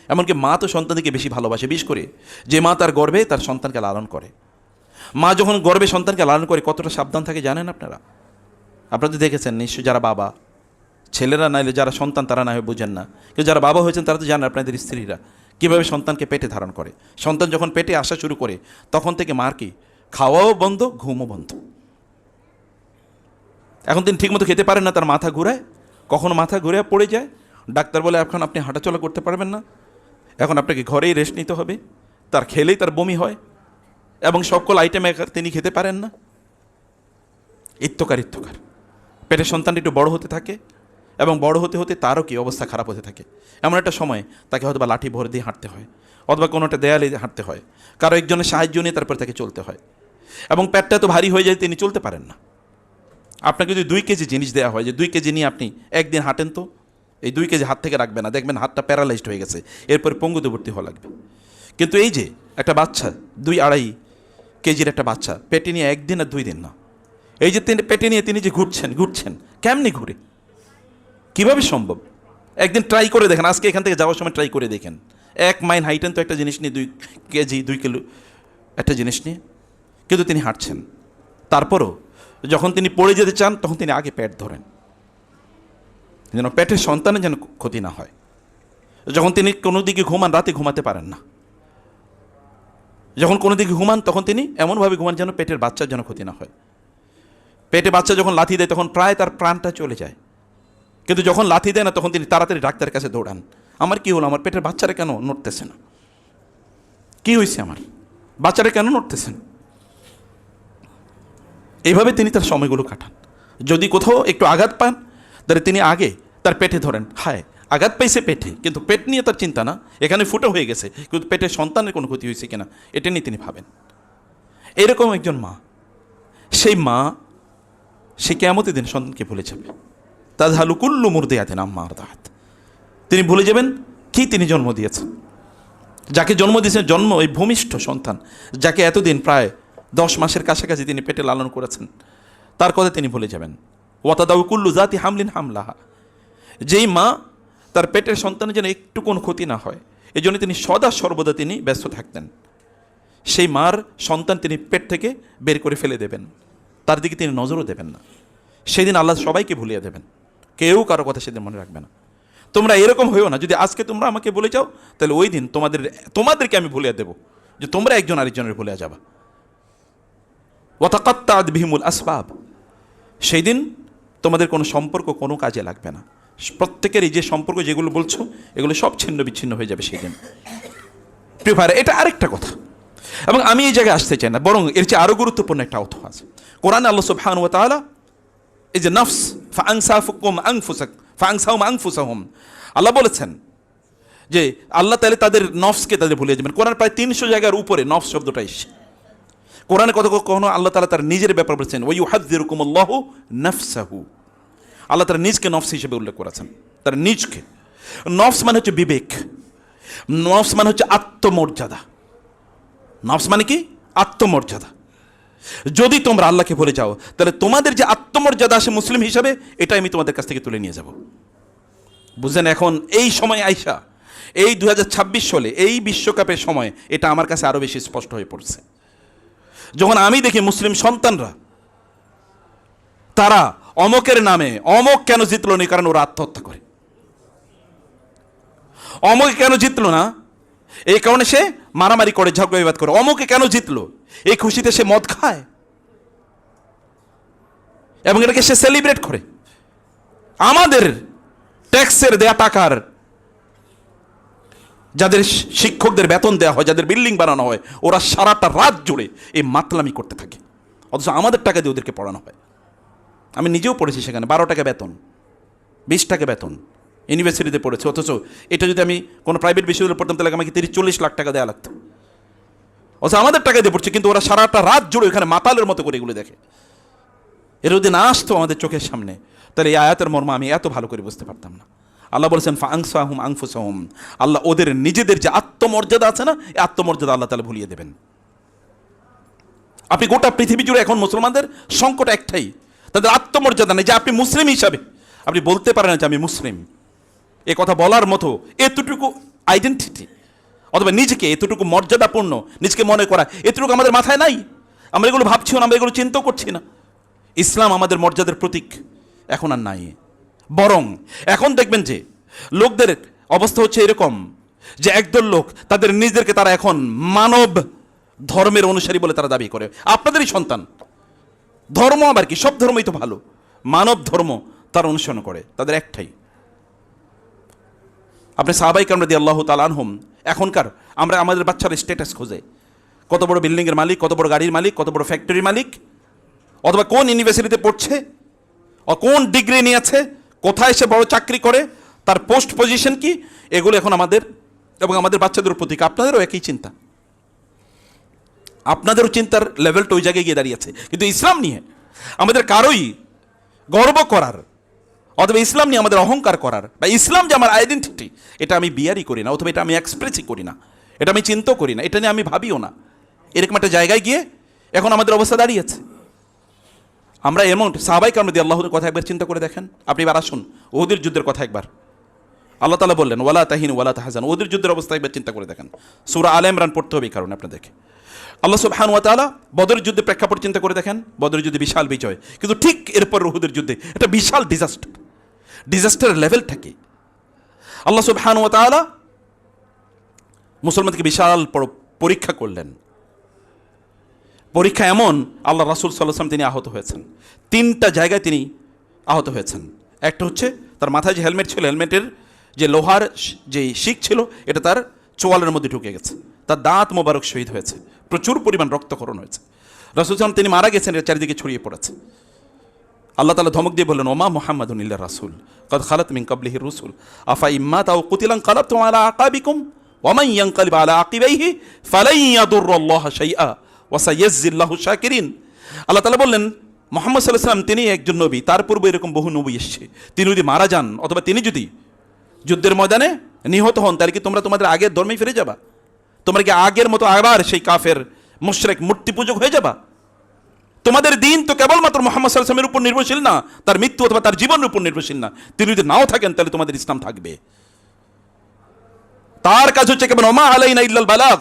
এমনকি মা তো সন্তানকে বেশি ভালোবাসে, বিশেষ করে যে মা তার গর্ভে তার সন্তানকে লালন করে। মা যখন গর্ভে সন্তানকে লালন করে কতটা সাবধান থাকে জানেন আপনারা? আপনারা তো দেখেছেন নিশ্চয়ই, যারা বাবা, ছেলেরা নাইলে যারা সন্তান তারা না হয় বুঝেন না, কিন্তু যারা বাবা হয়েছেন তারা তো জানেন আপনাদের স্ত্রীরা কীভাবে সন্তানকে পেটে ধারণ করে। সন্তান যখন পেটে আসা শুরু করে তখন থেকে মার কি খাওয়াও বন্ধ, ঘুমও বন্ধ। এখন তিনি ঠিকমতো খেতে পারেন না, তার মাথা ঘুরায়, কখনো মাথা ঘুরে পড়ে যায়, ডাক্তার বলে এখন আপনি হাঁটাচলা করতে পারবেন না, এখন আপনাকে ঘরেই রেস্ট নিতে হবে। তার খেলেই তার বমি হয় এবং সকল আইটেম তিনি খেতে পারেন না। ইত্যকার পেটের সন্তানটি একটু বড় হতে থাকে এবং বড় হতে হতে তারও কি অবস্থা খারাপ হতে থাকে। এমন একটা সময় তাকে হয়তো বা লাঠি ভরে দিয়ে হাঁটতে হয়, অথবা কোনো একটা দেয়ালে হাঁটতে হয়, কারো একজনের সাহায্য নিয়ে তারপরে তাকে চলতে হয়, এবং পেটটা তো ভারী হয়ে যায়, তিনি চলতে পারেন না। আপনাকে যদি 2 কেজি জিনিস দেওয়া হয় যে 2 কেজি নিয়ে আপনি একদিন হাঁটেন, তো এই 2 কেজি হাত থেকে রাখবে না, দেখবেন হাতটা প্যারালাইজড হয়ে গেছে, এরপর পঙ্গুতে ভর্তি হওয়া লাগবে। কিন্তু এই যে একটা বাচ্চা, 2-2.5 কেজির একটা বাচ্চা পেটে নিয়ে একদিন আর 2 দিন না, এই যে পেটে নিয়ে তিনি যে ঘুরছেন, কেমনি ঘুরে, কিভাবে সম্ভব? একদিন ট্রাই করে দেখেন, আজকে এখান থেকে যাওয়ার সময় ট্রাই করে দেখেন। 1 মাইল হাইটেন তো একটা জিনিস নিয়ে, 2 কেজি 2 কিলো একটা জিনিস নিয়ে, কিন্তু তিনি হাঁটছেন। তারপরও যখন তিনি পড়ে যেতে চান তখন তিনি আগে পেট ধরেন, যেন পেটের সন্তানের যেন ক্ষতি না হয়। যখন তিনি কোনো দিকে ঘুমান, রাতে ঘুমাতে পারেন না, যখন কোনো দিকে ঘুমান তখন তিনি এমনভাবে ঘুমান যেন পেটের বাচ্চার যেন ক্ষতি না হয়। পেটে বাচ্চা যখন লাথি দেয় তখন প্রায় তার প্রাণটা চলে যায়, কিন্তু যখন লাথি দেয় না তখন তিনি তাড়াতাড়ি ডাক্তারের কাছে দৌড়ান। আমার কি হলো, আমার পেটের বাচ্চারা কেন নড়তেছে না, কি হয়েছে, আমার বাচ্চারা কেন নড়তেছে না? এইভাবে তিনি তার সময়গুলো কাটান। যদি কোথাও একটু আঘাত পান তাহলে তিনি আগে তার পেটে ধরেন, হায় আঘাত পাইছে পেটে, কিন্তু পেট নিয়ে তার চিন্তা না, এখানে ফুটো হয়ে গেছে, কিন্তু পেটের সন্তানের কোনো ক্ষতি হয়েছে কিনা এটা নিয়ে তিনি ভাবেন। এরকম একজন মা, সেই মা সে কিয়ামতের দিন সন্তানকে ভুলে যাবে। তাযহালু কুল্লু মুরদিআতিন আম্মা আরদাআত, তিনি ভুলে যাবেন কি তিনি জন্ম দিয়েছেন, যাকে জন্ম দিয়েছেন, জন্ম এই ভূমিষ্ঠ সন্তান, যাকে এতদিন প্রায় 10 মাসের কাছাকাছি তিনি পেটে লালন করেছেন, তার কথা তিনি ভুলে যাবেন। ওয়া তাদাউ কুল্লু যাতি হামলিন হামলাহা, যেই মা তার পেটের সন্তানের যেন একটু কোনো ক্ষতি না হয় এই জন্য তিনি সদা সর্বদা তিনি ব্যস্ত থাকতেন। সেই মার সন্তান তিনি পেট থেকে বের করে ফেলে দেবেন, তার দিকে তিনি নজরও দেবেন না। সেদিন আল্লাহ সবাইকে ভুলিয়ে দেবেন, কেউ কারো কথা সেদিন মনে রাখবে না। তোমরা এরকম হইও না, যদি আজকে তোমরা আমাকে ভুলে যাও তাহলে ওই দিন তোমাদেরকে আমি ভুলিয়ে দেবো, যে তোমরা একজন আরেকজনের ভুলে যাবা। ওয়া তাকাত্তাআত বিহিমুল আসবাব, সেই দিন তোমাদের কোনো সম্পর্ক কোনো কাজে লাগবে না। প্রত্যেকেরই যে সম্পর্ক যেগুলো বলছো এগুলো সব ছিন্ন বিচ্ছিন্ন হয়ে যাবে সেই দিন। প্রিয় ভাইরা, এটা আরেকটা কথা, এবং আমি এই জায়গায় আসতে চাই না, বরং এর চেয়ে আরও গুরুত্বপূর্ণ একটা অর্থ আছে। কোরআনে আল্লাহ সুবহানাহু ওয়া তাআলা এই যে নফস ফাআনসাহুম আনফুসাহুম, আল্লাহ বলেছেন যে আল্লাহ তাআলা তাদের নফসকে তাদের ভুলিয়ে যাবেন। কোরআন প্রায় 300 জায়গার উপরে নফস শব্দটা এসেছে। কোরআনে কখনো আল্লাহ তাআলা তার নিজের ব্যাপার বলেছেন, ওয়া ইউহাযযিরুকুমুল্লাহু নাফসাহু, আল্লাহ তার নিজকে নফস হিসেবে উল্লেখ করেছেন, তার নিজকে। নফস মানে হচ্ছে বিবেক, নফস মানে হচ্ছে আত্মমর্যাদা। নফস মানে কি? আত্মমর্যাদা। যদি তোমরা আল্লাহকে ভুলে যাও তাহলে তোমাদের যে আত্মমর্যাদা আসে মুসলিম হিসাবে, এটা আমি তোমাদের কাছ থেকে তুলে নিয়ে যাব। বুঝলেন? এখন এই সময় আইসা, এই 2026 সালে এই বিশ্বকাপের সময় এটা আমার কাছে আরো বেশি স্পষ্ট হয়ে পড়ছে। যখন আমি দেখি মুসলিম সন্তানরা তারা অমকের নামে, অমক কেন জিতলো না কারণ ওরা আত্মহত্যা করে, অমকে কেন জিতলো না এই কারণে সে মারামারি করে, ঝগড়া বিবাদ করে, অমকে কেন জিতলো এই খুশিতে সে মদ খায় এবং এটাকে সে সেলিব্রেট করে। আমাদের ট্যাক্সের দেয়া টাকার, যাদের শিক্ষকদের বেতন দেওয়া হয়, যাদের বিল্ডিং বানানো হয়, ওরা সারাটা রাত জুড়ে এই মাতলামি করতে থাকে, অথচ আমাদের টাকা দিয়ে ওদেরকে পড়ানো হয়। আমি নিজেও পড়েছি সেখানে, 12 টাকা বেতন, 20 টাকা বেতন, ইউনিভার্সিটিতে পড়েছি। অথচ এটা যদি আমি কোনো প্রাইভেট বিশ্ববিদ্যালয়ে পড়তাম তাহলে আমাকে 30-40 লাখ টাকা দেওয়া লাগতো। অথচ আমাদের টাকা দিয়ে পড়ছে, কিন্তু ওরা সারাটা রাত জুড়ে ওখানে মাতালের মতো করে এগুলো দেখে। এর যদি না আসতো আমাদের চোখের সামনে, তাহলে এই আয়াতের মর্ম আমি এত ভালো করে বুঝতে পারতাম না। আল্লাহ বলেছেন ফাআনসাহুম আনফুসাহুম, আল্লাহ ওদের নিজেদের যে আত্মমর্যাদা আছে না, এই আত্মমর্যাদা আল্লাহ তাআলা ভুলিয়ে দেবেন। আপনি গোটা পৃথিবী জুড়ে এখন মুসলমানদের সংকট একটাই, তাদের আত্মমর্যাদা নেই। যে আপনি মুসলিম হিসাবে আপনি বলতে পারেন না যে আমি মুসলিম, এ কথা বলার মতো এতটুকু আইডেন্টিটি অথবা নিজেকে এতটুকু মর্যাদাপূর্ণ নিজেকে মনে করা, এতটুকু আমাদের মাথায় নাই। আমরা এগুলো ভাবছিও না, আমরা এগুলো চিন্তাও করছি না। ইসলাম আমাদের মর্যাদার প্রতীক এখন আর নাই। বরং এখন দেখবেন যে লোকদের অবস্থা হচ্ছে এরকম যে একদল লোক তাদের নিজেদেরকে তারা এখন মানব ধর্মের অনুসারী বলে তারা দাবি করে। আপনাদেরই সন্তান, ধর্ম আবার কি, সব ধর্মই তো ভালো, মানব ধর্ম তারা অনুসরণ করে, তাদের একটাই। আপনি সাহাবায়ে কেরাম রাদিয়াল্লাহু তাআলা আনহুম, এখনকার আমরা আমাদের বাচ্চারা স্ট্যাটাস খোঁজে, কত বড় বিল্ডিংয়ের মালিক, কত বড় গাড়ির মালিক, কত বড় ফ্যাক্টরির মালিক, অথবা কোন ইউনিভার্সিটিতে পড়ছে, কোন ডিগ্রি নিয়েছে, কোথায় সে বড় চাকরি করে, তার পোস্ট পজিশন কি, এগুলো এখন আমাদের এবং আমাদের বাচ্চাদের প্রতীক। আপনাদেরও একই চিন্তা, আপনাদেরও চিন্তার লেভেলটা ওই জায়গায় গিয়ে দাঁড়িয়েছে। কিন্তু ইসলাম নিয়ে আমাদের কারোই গর্ব করার অথবা ইসলাম নিয়ে আমাদের অহংকার করার বা ইসলাম যে আমার আইডেন্টিটি, এটা আমি বিয়ারই করি না, অথবা এটা আমি এক্সপ্রেসই করি না, এটা আমি চিন্তাও করি না, এটা নিয়ে আমি ভাবিও না। এরকম একটা জায়গায় গিয়ে এখন আমাদের অবস্থা দাঁড়িয়েছে। আমরা এমন সাহাবায়ে কেরাম রাদিয়াল্লাহুর কথা একবার চিন্তা করে দেখেন। আপনি এবার আসুন উহুদের যুদ্ধের কথা একবার। আল্লাহ তাআলা বললেন ওয়ালা তাহিনু ওয়ালা তাহজানু, উহুদের যুদ্ধের অবস্থা একবার চিন্তা করে দেখেন। সূরা আলে ইমরান পড়তে হবে এই কারণে আপনাদেরকে। আল্লাহ সুবহানাহু ওয়া তাআলা বদরের যুদ্ধে প্রেক্ষাপট চিন্তা করে দেখেন। বদরের যুদ্ধে বিশাল বিজয়, কিন্তু ঠিক এরপর উহুদের যুদ্ধে একটা বিশাল ডিজাস্টার লেভেলটা কি? আল্লাহ সুবহানাহু ওয়া তাআলা মুসলমানকে বিশাল পরীক্ষা করলেন। পরীক্ষা এমন, আল্লাহ রাসূল সাল্লাল্লাহু আলাইহি ওয়াসাল্লাম তিনি আহত হয়েছেন। 3টা জায়গায় তিনি আহত হয়েছেন। একটা হচ্ছে তার মাথায় যে হেলমেট ছিল, হেলমেটের যে লোহার যে শিক ছিল, এটা তার চোয়ালের মধ্যে ঢুকে গেছে। তার দাঁত মোবারক শহীদ হয়েছে, প্রচুর পরিমাণ রক্তক্ষরণ হয়েছে। রাসূল সাল্লাল্লাহু তিনি মারা গেছেন, এর চারিদিকে ছড়িয়ে পড়েছে। আল্লাহ তাআলা ধমক দিয়ে বললেন ওমা মুহাম্মাদুন ইল্লা রাসূল কদ খালাত মিন ক্বাবলিহি রুসুল আফা ইম্মাতা আও কুতিলান কালাবতুম আলা আকাবিকুম ওয়া মান ইয়ানকালিব আলা আকিবাইহি ফালান ইয়াদুররাল্লাহা শাইআ ওয়া সায়াজজিল্লাহু শাকিরিন। আল্লাহ তাআলা বললেন মুহাম্মদ সাল্লাল্লাহু আলাইহি ওয়াসাল্লাম তিনি একজন নবী, তার পূর্বে এরকম বহু নবী এসেছে। তিনি যদি মারা যান অথবা তিনি যদি যুদ্ধের ময়দানে নিহত হন, তাহলে কি তোমরা তোমাদের আগের ধর্মে ফিরে যাবা? তোমরা কি আগের মতো আবার সেই কাফের মুশরিক মূর্তি পূজক হয়ে যাবা? তোমাদের দিন তো কেবলমাত্র মুহাম্মদ সাল্লাল্লাহু আলাইহি ওয়াসাল্লামের উপর নির্ভরশীল না, তার মৃত্যু অথবা তার জীবনের উপর নির্ভরশীল না। তিনি যদি নাও থাকেন তাহলে তোমাদের ইসলাম থাকবে। তার কাজ হচ্ছে কেবল ওমা আলাইনা ইল্লাল বালাগ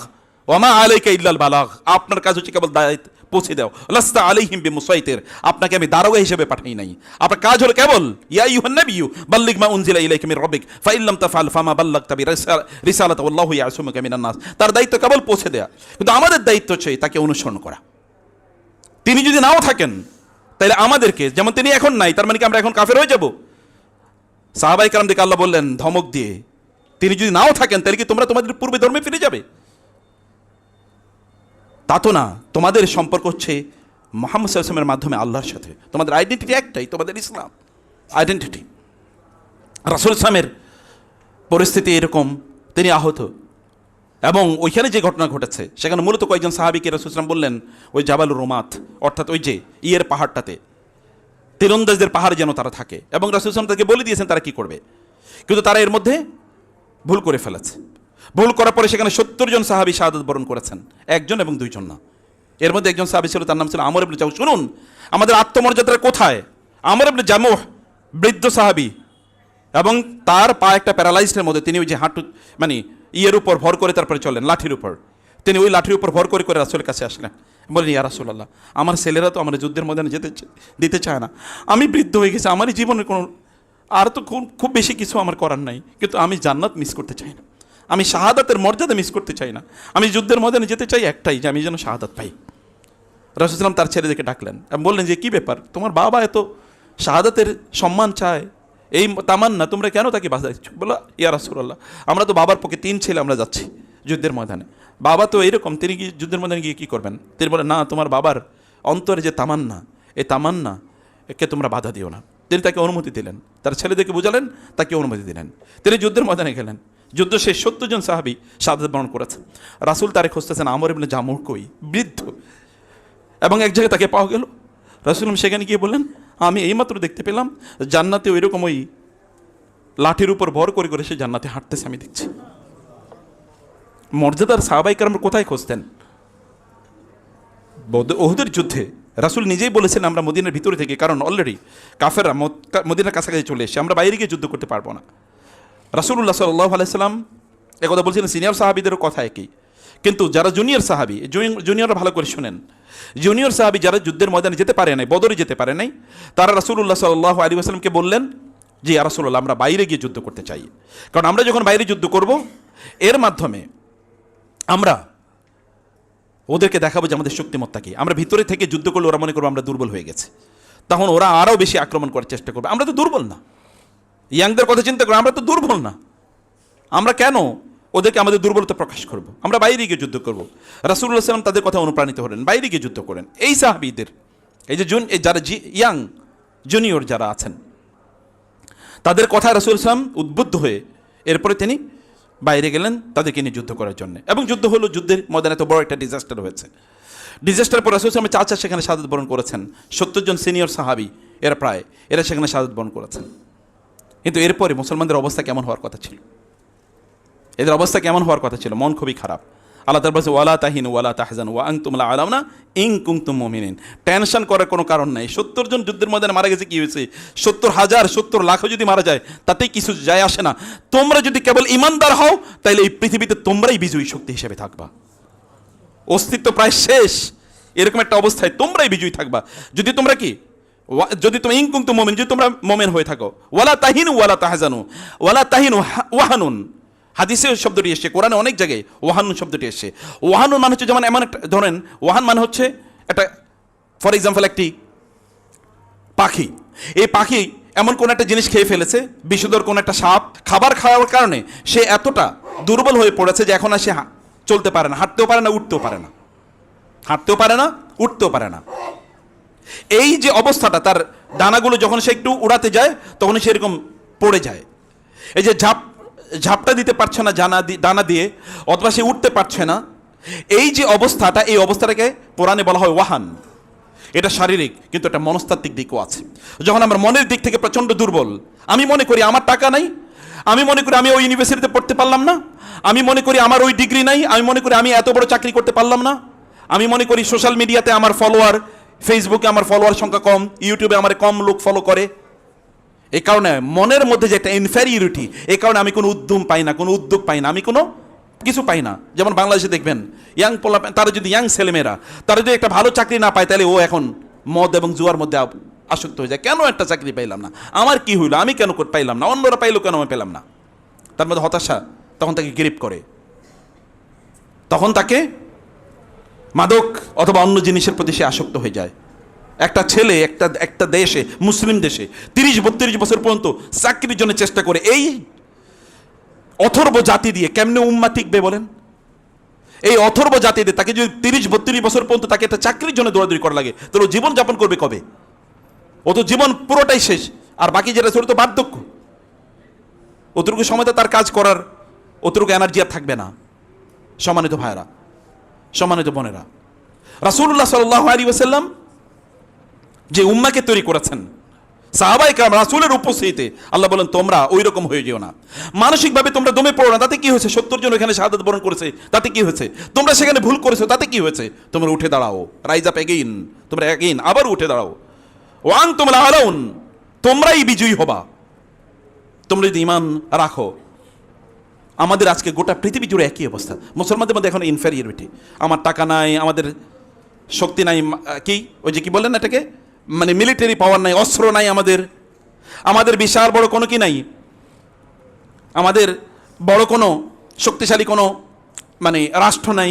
ওমা আলাইকা ইল্লাল বালাগ, আপনার কাজ হচ্ছে কেবল দায়িত্ব পৌঁছে দাও। লাস্তা আলাইহিম বিমুসাইতির, আপনাকে আমি দারোগা হিসেবে পাঠাই নাই। আপনার কাজ হলো কেবল ইয়া আইয়ুহান নাবিয়্যু বাল্লিগ মা উনজিলা ইলাইকা মির রাব্বিক ফাইন লাম তাফআল ফামা বাল্লাগতা বিরিসালাতি ওয়াল্লাহু ইয়াসুমুকা মিনান নাস। তার দায়িত্ব কেবল পৌঁছে দেয়া, কিন্তু আমাদের দায়িত্ব হচ্ছে তাকে অনুসরণ করা। তিনি যদি নাও থাকেন তাইলে আমাদেরকে যেমন তিনি এখন নাই, তার মানে কি আমরা এখন কাফের হয়ে যাব? সাহাবায়ে কেরামদেরকে আল্লাহ বললেন ধমক দিয়ে, তিনি যদি নাও থাকেন তাহলে কি তোমরা তোমাদের পূর্বে ধর্মে ফিরে যাবে? তা তো না, তোমাদের সম্পর্ক হচ্ছে মুহাম্মদ সাল্লাল্লাহু আলাইহি ওয়াসাল্লামের মাধ্যমে আল্লাহর সাথে। তোমাদের আইডেন্টিটি একটাই, তোমাদের ইসলাম আইডেন্টিটি। রাসূল সাল্লামের পরিস্থিতি এরকম, তিনি আহত, এবং ওইখানে যে ঘটনা ঘটেছে সেখানে মূলত কয়েকজন সাহাবীকে রাসূল সাল্লাল্লাহু আলাইহি ওয়াসাল্লাম বললেন ওই জাবালুর রুমাত, অর্থাৎ ওই যে ইয়ের পাহাড়টাতে, তীরন্দাজদের পাহাড় যেন তারা থাকে, এবং রাসূল সাল্লাল্লাহু আলাইহি ওয়াসাল্লাম তাকে বলে দিয়েছেন তারা কি করবে, কিন্তু তারা এর মধ্যে ভুল করে ফেলেছে। ভুল করার পরে সেখানে 70 জন সাহাবী শাহাদাত বরণ করেছেন, একজন এবং দুইজন না। এর মধ্যে একজন সাহাবী ছিল, তার নাম ছিল আমর ইবনে জামুহ। শুনুন আমাদের আত্মমর্যাদাটা কোথায়। আমর ইবনে জামুহ বৃদ্ধ সাহাবী, এবং তার পা একটা প্যারালাইজডের মধ্যে, তিনি ওই যে হাঁটু মানে ইয়ের উপর ভর করে তারপরে চলেন, লাঠির উপর, তিনি ওই লাঠির উপর ভর করে করে রাসূলের কাছে আসলেন, বলেন ইয়া রাসূলুল্লাহ, আমার ছেলেরা তো আমার যুদ্ধের ময়দানে দিতে চায় না, আমি বৃদ্ধ হয়ে গেছি, আমারই জীবনের কোনো আর তো খুব বেশি কিছু আমার করার নাই, কিন্তু আমি জান্নাত মিস করতে চাই না, আমি শাহাদাতের মর্যাদা মিস করতে চাই না, আমি যুদ্ধের ময়দানে যেতে চাই একটাই, যে আমি যেন শাহাদাত পাই। রাসূল সাল্লাল্লাহু আলাইহি ওয়াসাল্লাম তার ছেলেদেরকে ডাকলেন এবং বললেন যে কী ব্যাপার, তোমার বাবা এত শাহাদাতের সম্মান চায়, এই তামান্না, তোমরা কেন তাকে বাধা দিচ্ছ? বলো ইয়া রাসূলুল্লাহ, আমরা তো বাবার পক্ষে 3 ছেলে আমরা যাচ্ছি যুদ্ধের ময়দানে, বাবা তো এরকম, তিনি কি যুদ্ধের ময়দানে গিয়ে কী করবেন? তিনি বলেন না, তোমার বাবার অন্তরে যে তামান্না, এই তামান্না একে তোমরা বাধা দিও না। তিনি তাকে অনুমতি দিলেন, তার ছেলেদেরকে বুঝালেন, তাকে অনুমতি দিলেন, তিনি যুদ্ধের ময়দানে গেলেন। যুদ্ধ শেষ 70 জন সাহাবী শাহাদাত বরণ করেছেন। রাসূল তারে খুঁজতেছেন, আমর ইবনে জামুহ কই, বৃদ্ধ, এবং এক জায়গায় তাকে পাওয়া গেল। রাসূল সেখানে গিয়ে বললেন, আমি এইমাত্র দেখতে পেলাম জান্নাতে ওই রকম ওই লাঠির উপর ভর করে করে সে জান্নাতে হাঁটতেছে, আমি দেখছি। মর্যাদার সাহাবায়ে কেরাম কোথায় খুঁজতেন? উহুদের যুদ্ধে রাসূল নিজেই বলেছেন আমরা মদিনার ভিতরে থেকে, কারণ অলরেডি কাফেররা মদিনার কাছাকাছি চলে এসেছে, আমরা বাইরে গিয়ে যুদ্ধ করতে পারবো না। রাসূলুল্লাহ সাল্লাল্লাহু আলাইহি সাল্লাম একথা বলছিলেন, সিনিয়র সাহাবীদেরও কথা একই, কিন্তু যারা জুনিয়র সাহাবী, জুনিয়ররা ভালো করে শুনেন, জুনিয়র সাহাবী যারা যুদ্ধের ময়দানে যেতে পারে নাই, বদরে যেতে পারে নাই, তারা রাসূলুল্লাহ সাল্লাল্লাহু আলাইহি ওয়াসাল্লামকে বললেন যে ইয়া রাসূলুল্লাহ, আমরা বাইরে গিয়ে যুদ্ধ করতে চাই, কারণ আমরা যখন বাইরে যুদ্ধ করব এর মাধ্যমে আমরা ওদেরকে দেখাবো যে আমাদের শক্তিমত্তা কি। আমরা ভিতরে থেকে যুদ্ধ করলে ওরা মনে করবো আমরা দুর্বল হয়ে গেছে, তখন ওরা আরও বেশি আক্রমণ করার চেষ্টা করবে। আমরা তো দুর্বল না, ইয়াংদের কথা চিন্তা করে আমরা তো দুর্বল না, আমরা কেন ওদেরকে আমাদের দুর্বলতা প্রকাশ করব? আমরা বাইরে গিয়ে যুদ্ধ করব। রাসূলুল্লাহ সাল্লাল্লাহু আলাইহি ওয়াসাল্লাম তাদের কথা অনুপ্রাণিত হলেন, বাইরে গিয়ে যুদ্ধ করেন। এই সাহাবীদের, এই যে যারা ইয়াং জুনিয়র যারা আছেন, তাদের কথা রাসূল সাল্লাল্লাহু আলাইহি ওয়াসাল্লাম উদ্বুদ্ধ হয়ে এরপরে তিনি বাইরে গেলেন তাদেরকে নিয়ে যুদ্ধ করার জন্য, এবং যুদ্ধ হলো। যুদ্ধের ময়দানে এত বড় একটা ডিজাস্টার হয়েছে। ডিজাস্টার পর রাসূল সাল্লাল্লাহু আলাইহি ওয়াসাল্লাম চাচা সেখানে শাহাদাত বরণ করেছেন, 70 জন সিনিয়র সাহাবী এরা সেখানে শাহাদাত বরণ করেছেন। কিন্তু এরপরে মুসলমানদের অবস্থা কেমন হওয়ার কথা ছিল? এদের অবস্থা কেমন হওয়ার কথা ছিল? মন খুবই খারাপ। আল্লাহ তাআলা বলেছে ওয়ালা তাহিনু ওয়ালা তাহজানু ওয়া আনতুম লা আলাউনা ইন কুনতুম মুমিনিন। টেনশন করার কোনো কারণ নাই। 70 জন যুদ্ধের ময়দানে মারা গেছে, কি হয়েছে? 70,000 70 লাখও যদি মারা যায় তাতেই কিছু যায় আসে না। তোমরা যদি কেবল ঈমানদার হও তাহলে এই পৃথিবীতে তোমরাই বিজয়ী শক্তি হিসেবে থাকবা। অস্তিত্ব প্রায় শেষ, এরকম একটা অবস্থায় তোমরাই বিজয়ী থাকবা যদি তোমরা কি, যদি তুমি ইন কুনতুম মুমিন, যদি তোমরা মুমিন হয়ে থাকো। ওয়ালা তাহিনু ওয়ালা তাহজানু, ওয়ালা তাহিনু ওয়াহানুন, হাদিসে শব্দটি এসছে, কোরআনে অনেক জায়গায় ওয়াহানুন শব্দটি এসছে। ওয়াহানুন মানে হচ্ছে যেমন এমন একটা, ধরেন ওয়াহান মানে হচ্ছে একটা, ফর এক্সাম্পল একটি পাখি, এই পাখি এমন কোন একটা জিনিস খেয়ে ফেলেছে, বিষধর কোন একটা সাপ, খাবার খাওয়ার কারণে সে এতটা দুর্বল হয়ে পড়েছে যে এখন আর সে চলতে পারে না, হাঁটতেও পারে না, উঠতেও পারে না, হাঁটতেও পারে না, উঠতেও পারে না। এই যে অবস্থাটা, তার ডানাগুলো যখন সে একটু উড়াতে যায় তখন সে এরকম পড়ে যায়। এই যে ঝাপটা দিতে পারছে না ডানা দিয়ে, অথবা সে উঠতে পারছে না, এই যে অবস্থাটা, এই অবস্থাটাকে কোরআনে বলা হয় ওয়াহান। এটা শারীরিক, কিন্তু একটা মনস্তাত্ত্বিক দিকও আছে। যখন আমরা মনের দিক থেকে প্রচণ্ড দুর্বল, আমি মনে করি আমার টাকা নাই, আমি মনে করি আমি ওই ইউনিভার্সিটিতে পড়তে পারলাম না, আমি মনে করি আমার ওই ডিগ্রি নাই, আমি মনে করি আমি এত বড় চাকরি করতে পারলাম না, আমি মনে করি সোশ্যাল মিডিয়াতে আমার ফলোয়ার, ফেসবুকে আমার ফলোয়ার সংখ্যা কম, ইউটিউবে আমার কম লোক ফলো করে। এই কারণে মনের মধ্যে যে একটা ইনফেরিয়রিটি, এই কারণে আমি কোনো উদ্যম পাই না, কোনো উদ্যোগ পাই না, আমি কোনো কিছু পাই না। যেমন বাংলাদেশে দেখবেন ইয়াং পোলা, তারা যদি ইয়াং ছেলেমেয়েরা তারা যদি একটা ভালো চাকরি না পায়, তাহলে ও এখন মদ এবং জুয়ার মধ্যে আসক্ত হয়ে যায়। কেন একটা চাকরি পাইলাম না, আমার কি হইলো, আমি কেন পাইলাম না, অন্যরা পাইলো কেন আমি পেলাম না? তার মধ্যে হতাশা তখন তাকে গ্রিপ করে, তখন তাকে মাদক অথবা অন্য জিনিসের প্রতি সে আসক্ত হয়ে যায়। একটা ছেলে একটা দেশে, মুসলিম দেশে 30-32 বছর পর্যন্ত চাকরির জন্য চেষ্টা করে, এই অথর্ব জাতি দিয়ে কেমনে উম্মাহ টিকবে বলেন? এই অথর্ব জাতি দিয়ে তাকে যদি 30-32 বছর পর্যন্ত তাকে একটা চাকরির জন্য দৌড়াদৌড়ি করা লাগে, তাহলে ও জীবন যাপন করবে কবে? ও তো জীবন পুরোটাই শেষ, আর বাকি যেটা ছিল তো বার্ধক্য। অতটুকু সময় তো তার কাজ করার অতটুকু এনার্জি আর থাকবে না। সম্মানিত ভাইরা, সম্মানিত বোনেরা, রাসূলুল্লাহ সাল্লাল্লাহু আলাইহি ওয়াসাল্লাম যে উম্মাকে তৈরি করেছেন, সাহাবায়ে কেরাম রাসূলের উপস্থিতিতে আল্লাহ বলেন তোমরা ওই রকম হয়ে যেও না, মানসিকভাবে তোমরা দমে পড়ো না। তাতে কি হয়েছে? 70 জন এখানে শাহাদাত বরণ করেছে, তাতে কি হয়েছে? তোমরা সেখানে ভুল করেছো, তাতে কি হয়েছে? তোমরা উঠে দাঁড়াও, রাইজ আপ এগেইন, তোমরা এগেইন আবার উঠে দাঁড়াও। ওয়াং তোমরা আলাউন, তোমরাই বিজয়ী হবা, তোমরা যদি ঈমান রাখো। আমাদের আজকে গোটা পৃথিবী জুড়ে একই অবস্থা, মুসলমানদের মধ্যে এখন ইনফেরিয়রিটি। আমার টাকা নাই, আমাদের শক্তি নাই, কি ওই যে কি বললেন এটাকে, মানে মিলিটারি পাওয়ার নাই, অস্ত্র নাই, আমাদের বিশাল বড় কোনো কি নাই, আমাদের বড় কোনো শক্তিশালী কোনো মানে রাষ্ট্র নাই,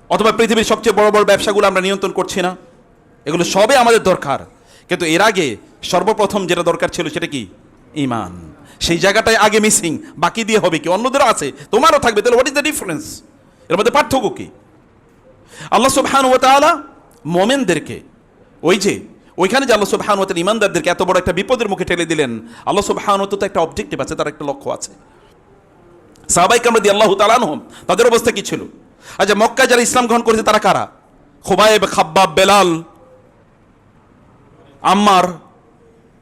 অথবা পৃথিবীর সবচেয়ে বড় বড় ব্যবসাগুলো আমরা নিয়ন্ত্রণ করছি না। এগুলো সবে আমাদের দরকার, কিন্তু এর আগে সর্বপ্রথম যেটা দরকার ছিল সেটা কি? ঈমান। সেই জায়গাটায় আগে মিসিং, বাকি দিয়ে হবে কি? অন্যদেরও আছে, তোমারও থাকবে, তাহলে হোয়াট ইজ দ্য ডিফারেন্স? এর মধ্যে পার্থক্য কি? আল্লাহ সুবহানাহু ওয়া তাআলা মুমিনদেরকে ওইখানে যে আল্লাহ সুবহানাহু ওয়া তাআলা ঈমানদারদেরকে এত বড় একটা বিপদের মুখে ঠেলে দিলেন, আল্লাহ সুবহানাহু ওয়া তাআলা একটা অবজেক্টিভ আছে, তার একটা লক্ষ্য আছে। সাহাবায়ে কেরাম রাদিয়াল্লাহু তাআলা আনহুম তাদের অবস্থা কি ছিল? আচ্ছা, মক্কায় যারা ইসলাম গ্রহণ করেছে তারা কারা? খুবাইব, খাব্বাব, বেলাল, আম্মার,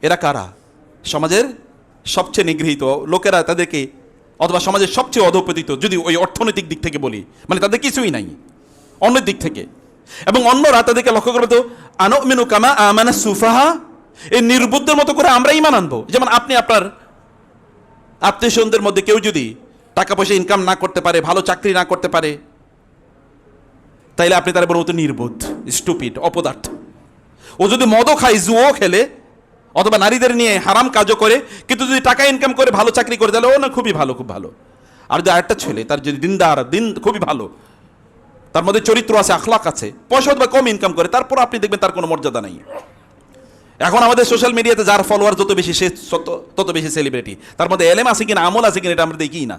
এরা কারা? সমাজের সবচেয়ে নিগৃহীত লোকেরা তাদেরকে, অথবা সমাজের সবচেয়ে অধঃপতিত, যদি ওই অর্থনৈতিক দিক থেকে বলি, মানে তাদের কিছুই নাই অন্য দিক থেকে। এবং অন্যরা তাদেরকে লক্ষ্য করবে তো আনুমিনু কামা আমানা সুফাহা, এই নির্বুদ্ধের মতো করে আমরা ঈমান আনবো। যেমন আপনি আপনার আত্মীয় স্বজনদের মধ্যে কেউ যদি টাকা পয়সা ইনকাম না করতে পারে, ভালো চাকরি না করতে পারে, তাইলে আপনি তার বলবো তো নির্বোধ, স্টুপিড, অপদার্থ। ও যদি মদও খায়, জুয়ো খেলে, অথবা নারীদের নিয়ে হারাম কাজও করে, কিন্তু যদি টাকা ইনকাম করে ভালো চাকরি করে, তাহলে ও না খুবই ভালো, খুব ভালো। আর যদি আরেকটা ছেলে, তার যদি দিনদার, খুবই ভালো, তার মধ্যে চরিত্র আছে, আখলাক আছে, পয়সা অথবা কম ইনকাম করে, তারপর আপনি দেখবেন তার কোনো মর্যাদা নেই। এখন আমাদের সোশ্যাল মিডিয়াতে যার ফলোয়ার যত বেশি, সে তত বেশি সেলিব্রিটি। তার মধ্যে এলেম আছে কিনা, আমল আছে কিনা, এটা আমরা দেখি না।